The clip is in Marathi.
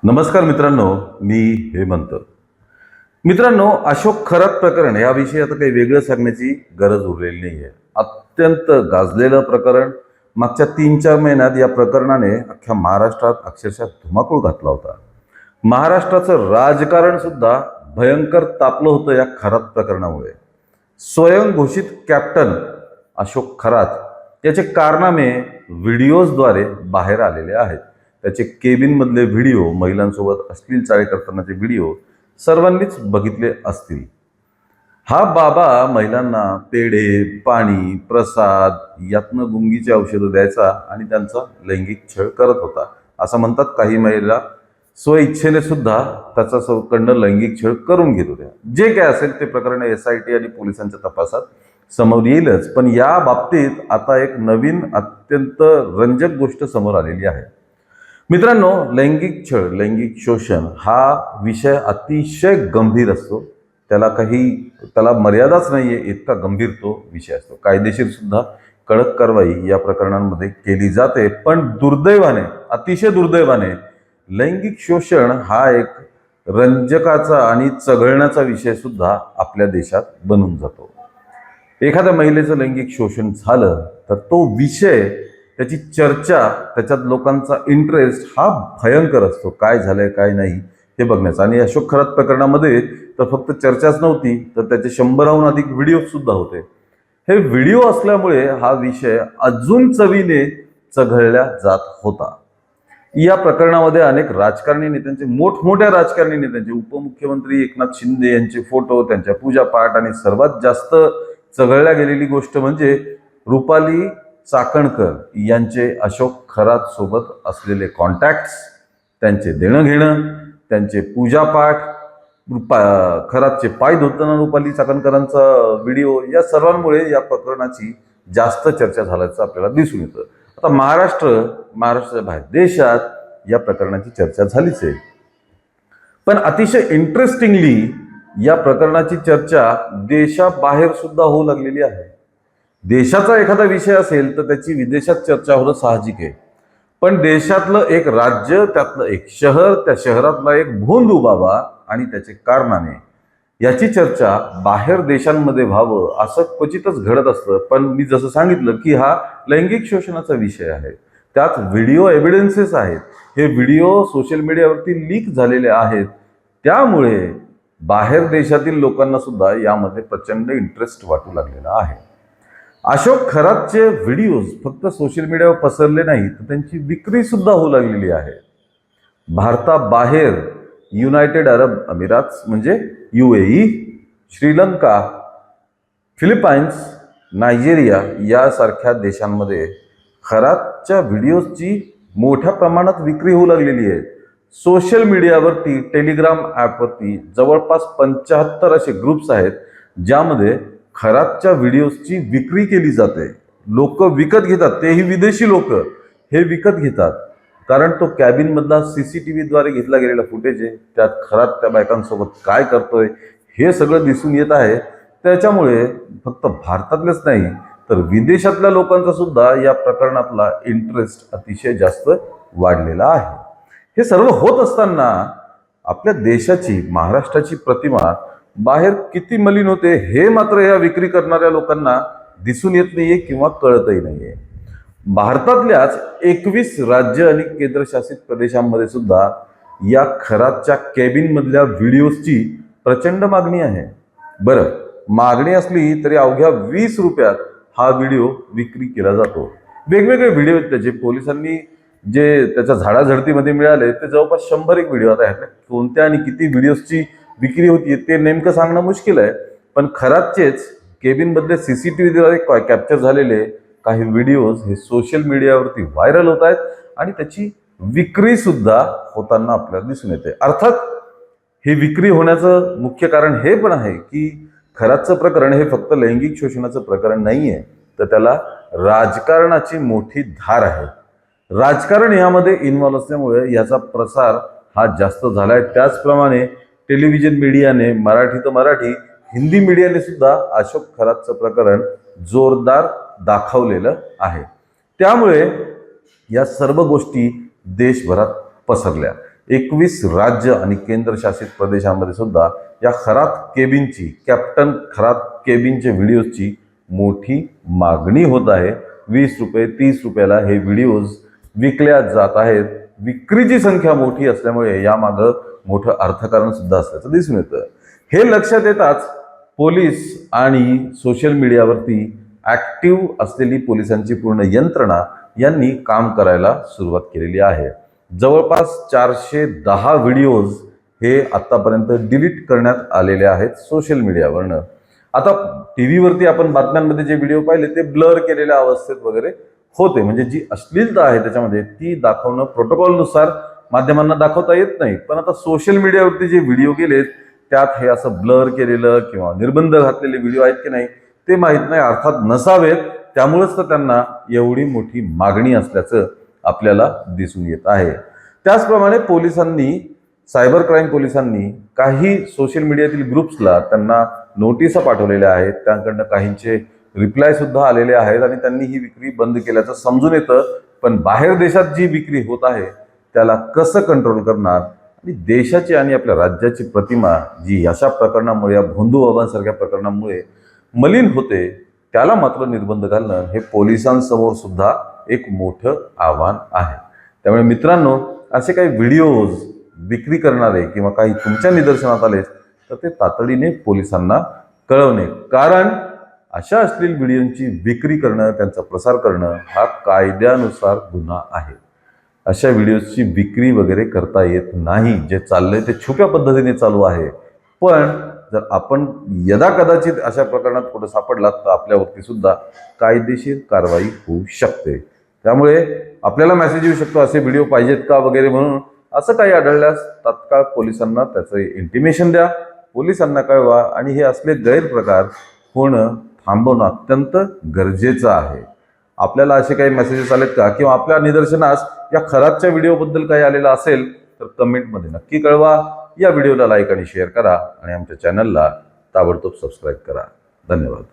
नमस्कार मित्रांनो, मी हेमंत. मित्रांनो, अशोक खरात प्रकरण याविषयी आता काही वेगळं सांगण्याची गरज उरलेली नाही आहे. अत्यंत गाजलेलं प्रकरण. मागच्या 3-4 महिन्यात या प्रकरणाने अख्ख्या महाराष्ट्रात अक्षरशः धुमाकूळ घातला होता. महाराष्ट्राचं राजकारण सुद्धा भयंकर तापलं होतं या खरात प्रकरणामुळे. स्वयंघोषित कॅप्टन अशोक खरात याचे कारनामे व्हिडिओजद्वारे बाहेर आलेले आहेत. त्याचे केबिनमधले व्हिडिओ, महिलांसोबत अश्लील चाळे करतानाचे व्हिडिओ सर्वांनीच बघितले असतील. हा बाबा महिलांना पेढे, पाणी, प्रसाद यातनं गुंगीची औषधं द्यायचा आणि त्यांचा लैंगिक छळ करत होता. असं म्हणतात काही महिला स्वइच्छेने सुद्धा त्याच्याकडनं लैंगिक छळ करून घेत होत्या. जे काय असेल ते प्रकरण SIT आणि पोलिसांच्या तपासात समोर येईलच. पण या बाबतीत आता एक नवीन अत्यंत रंजक गोष्ट समोर आलेली आहे. मित्रांनो, लैंगिक छळ, लैंगिक शोषण हा विषय अतिशय गंभीर असतो. त्याला मर्यादाच नाहीये, इतका गंभीर तो विषय असतो. कायदेशीर सुद्धा कडक कारवाई या प्रकरणांमध्ये केली जाते. पण दुर्दैवाने, अतिशय दुर्दैवाने लैंगिक शोषण हा एक रंजकाचा आणि चघळण्याचा विषय सुद्धा आपल्या देशात बनून जातो. एखाद्या महिलेचं लैंगिक शोषण झालं तर तो विषय, त्याची चर्चा, त्याच्यात लोकांचा इंटरेस्ट हा भयंकर असतो. काय झालंय काय नाही हे बघण्याचा. आणि अशोक खरात प्रकरणामध्ये तर फक्त चर्चाच नव्हती, तर त्याचे 100हून अधिक व्हिडिओ सुद्धा होते. हे व्हिडिओ असल्यामुळे हा विषय अजून चवीने चघळला जात होता. या प्रकरणामध्ये अनेक राजकारणी नेत्यांचे, मोठमोठ्या राजकारणी नेत्यांचे, उपमुख्यमंत्री एकनाथ शिंदे यांचे फोटो, त्यांच्या पूजापाठ आणि सर्वात जास्त चघळल्या गेलेली गोष्ट म्हणजे रुपाली चाकणकर यांचे अशोक खरात सोबत असलेले कॉन्टॅक्ट्स, त्यांचे देणं घेणं, त्यांचे पूजापाठ, खरातचे पाय धुताना रुपाली चाकणकरांचा व्हिडिओ, या सर्वांमुळे या प्रकरणाची जास्त चर्चा झाल्याचं आपल्याला दिसून येतं. आता महाराष्ट्राच्या बाहेर देशात या प्रकरणाची चर्चा झालीच आहे. पण अतिशय इंटरेस्टिंगली या प्रकरणाची चर्चा देशाबाहेर सुद्धा होऊ लागलेली आहे. देशाचा एखादा विषय असेल तर त्याची विदेशात चर्चा होणं साहजिक आहे. पण देशातलं एक राज्य, त्यातलं एक शहर, त्या शहरातला एक भोंदू बाबा आणि त्याचे कारनामे याची चर्चा बाहेर देशांमध्ये व्हावं असं क्वचितच घडत असतं. पण मी जसं सांगितलं की हा लैंगिक शोषणाचा विषय आहे. त्यात व्हिडिओ एव्हिडन्सेस आहेत. हे व्हिडिओ सोशल मीडियावरती लीक झालेले आहेत. त्यामुळे बाहेर देशातील लोकांना सुद्धा यामध्ये प्रचंड इंटरेस्ट वाटू लागलेला आहे. अशोक खरातचे व्हिडिओज फक्त सोशल मीडियावर पसरले नाही, तर त्यांची विक्री सुद्धा होऊ लागलेली आहे. भारताबाहेर युनायटेड अरब अमिरात म्हणजे UAE, श्रीलंका, फिलिपाईन्स, नायजेरिया यासारख्या देशांमध्ये खरातच्या व्हिडिओजची मोठ्या प्रमाणात विक्री होऊ लागलेली आहे. सोशल मीडियावरती, टेलिग्राम ॲपवरती जवळपास 75 असे ग्रुप्स आहेत ज्यामध्ये खरातच्या व्हिडिओजची विक्री केली जाते. लोक विकत घेतात, तेही विदेशी लोक हे विकत घेतात. कारण तो कॅबिनमधला CCTVद्वारे घेतला गेलेला फुटेज आहे. त्यात खरात त्या बायकांसोबत काय करतोय हे सगळं दिसून येत आहे. त्याच्यामुळे फक्त भारतातलेच नाही तर विदेशातल्या लोकांचा सुद्धा या प्रकरणातला इंटरेस्ट अतिशय जास्त वाढलेला आहे. हे सर्व होत असताना आपल्या देशाची, महाराष्ट्राची प्रतिमा बाहेर किती मलिन होते हे मात्र या विक्री करणाऱ्या लोकांना दिसून येत नाहीये किंवा कळतही नाहीये. भारतातल्याच 21 राज्य आणि केंद्रशासित प्रदेशांमध्ये सुद्धा या खरातच्या केबिनमधल्या व्हिडिओजची प्रचंड मागणी आहे. बरं, मागणी असली तरी अवघ्या 20 रुपयात हा व्हिडिओ विक्री केला जातो. वेगवेगळे व्हिडिओ आहेत त्याचे. पोलिसांनी जे त्याच्या झाडाझडतीमध्ये मिळाले ते जवळपास 100 व्हिडिओ. आता ह्यातल्या कोणत्या आणि किती व्हिडिओजची विक्री होती ते नेमकं सांगणं मुश्किल आहे. पण खरातचेच केबिनमधले CCTVद्वारे कॅप्चर झालेले काही व्हिडिओज हे सोशल मीडियावरती व्हायरल होत आहेत आणि त्याची विक्री सुद्धा होताना आपल्याला दिसून येते. अर्थात ही विक्री होण्याचं मुख्य कारण हे पण आहे की खरातचं प्रकरण हे फक्त लैंगिक शोषणाचं प्रकरण नाहीये, तर त्याला राजकारणाची मोठी धार आहे. राजकारण यामध्ये इन्व्हॉल्व असल्यामुळे याचा प्रसार हा जास्त झालाय. त्याचप्रमाणे टेलिव्हिजन मीडियाने, मराठी तर मराठी, हिंदी मीडियाने सुद्धा अशोक खरातचं प्रकरण जोरदार दाखवलेलं आहे. त्यामुळे या सर्व गोष्टी देशभरात पसरल्या. 21 राज्य आणि केंद्रशासित प्रदेशांमध्ये सुद्धा या खरात केबिनची, कॅप्टन खरात केबिनचे व्हिडिओजची मोठी मागणी होत आहे. 20 रुपये 30 रुपयाला हे व्हिडिओज विकल्या जात आहेत. विक्रीची संख्या मोठी असल्यामुळे यामागं मोठं अर्थकारण सुद्धा असल्याचं दिसून येतं. हे लक्षात येताच पोलीस आणि सोशल मीडियावरती ऍक्टिव्ह असलेली पोलिसांची पूर्ण यंत्रणा यांनी काम करायला सुरुवात केलेली आहे. जवळपास 410 व्हिडिओज हे आतापर्यंत डिलीट करण्यात आलेले आहेत सोशल मीडियावरनं. आता टीव्हीवरती आपण बातम्यांमध्ये जे व्हिडिओ पाहिले ते ब्लर केलेल्या अवस्थेत वगैरे होते, म्हणजे जी अश्लीलता आहे त्याच्यामध्ये ती दाखवणं प्रोटोकॉलनुसार माध्यमांना दाखवता येत नाही. पण आता सोशल मीडियावरती जे व्हिडिओ गेलेत त्यात हे असं ब्लर केलेलं किंवा निर्बंध घातलेले व्हिडिओ आहेत की नाही ते माहीत नाही, अर्थात नसावेत. त्यामुळेच तर त्यांना एवढी मोठी मागणी असल्याचं आपल्याला दिसून येत आहे. त्याचप्रमाणे पोलिसांनी, सायबर क्राईम पोलिसांनी काही सोशल मीडियातील ग्रुप्सला त्यांना नोटिसा पाठवलेल्या आहेत. त्यांकडनं काहींचे रिप्लाय सुद्धा आलेले आहेत आणि त्यांनी ही विक्री बंद केल्याचं समजून येतं. पण बाहेर देशात जी विक्री होत आहे त्याला कसं कंट्रोल करणार आणि देशाची आणि आपल्या राज्याची प्रतिमा जी अशा प्रकरणामुळे, या भोंदू बाबांसारख्या प्रकरणामुळे मलिन होते, त्याला मात्र निर्बंध घालणं हे पोलिसांसमोर सुद्धा एक मोठं आव्हान आहे. त्यामुळे मित्रांनो, असे काही व्हिडिओज विक्री करणारे किंवा काही तुमच्या निदर्शनात आले तर ते तातडीने पोलिसांना कळवणे, कारण अशा अश्लील व्हिडिओंची विक्री करणं, त्यांचा प्रसार करणं हा कायद्यानुसार गुन्हा आहे. अशा व्हिडिओजची विक्री वगैरे करता येत नाही. जे चाललंय ते छुप्या पद्धतीने चालू आहे. पण जर आपण यदाकदाचित अशा प्रकरणात कुठं सापडलात तर आपल्यावरती सुद्धा कायदेशीर कारवाई होऊ शकते. त्यामुळे आपल्याला मेसेज येऊ शकतो असे व्हिडिओ पाहिजेत का वगैरे म्हणून. असं काही आढळल्यास तात्काळ पोलिसांना त्याचं इंटिमेशन द्या, पोलिसांना कळवा आणि हे असले गैरप्रकार होणं थांबवणं अत्यंत गरजेचं आहे. आपल्याला असे काही मेसेजेस आलेत का किंवा आपल्या निदर्शनास या खरातच्या व्हिडिओबद्दल काही आलेलं असेल तर कमेंटमध्ये नक्की कळवा. या व्हिडिओला लाईक आणि शेअर करा आणि आमच्या चॅनलला ताबडतोब सबस्क्राईब करा. धन्यवाद.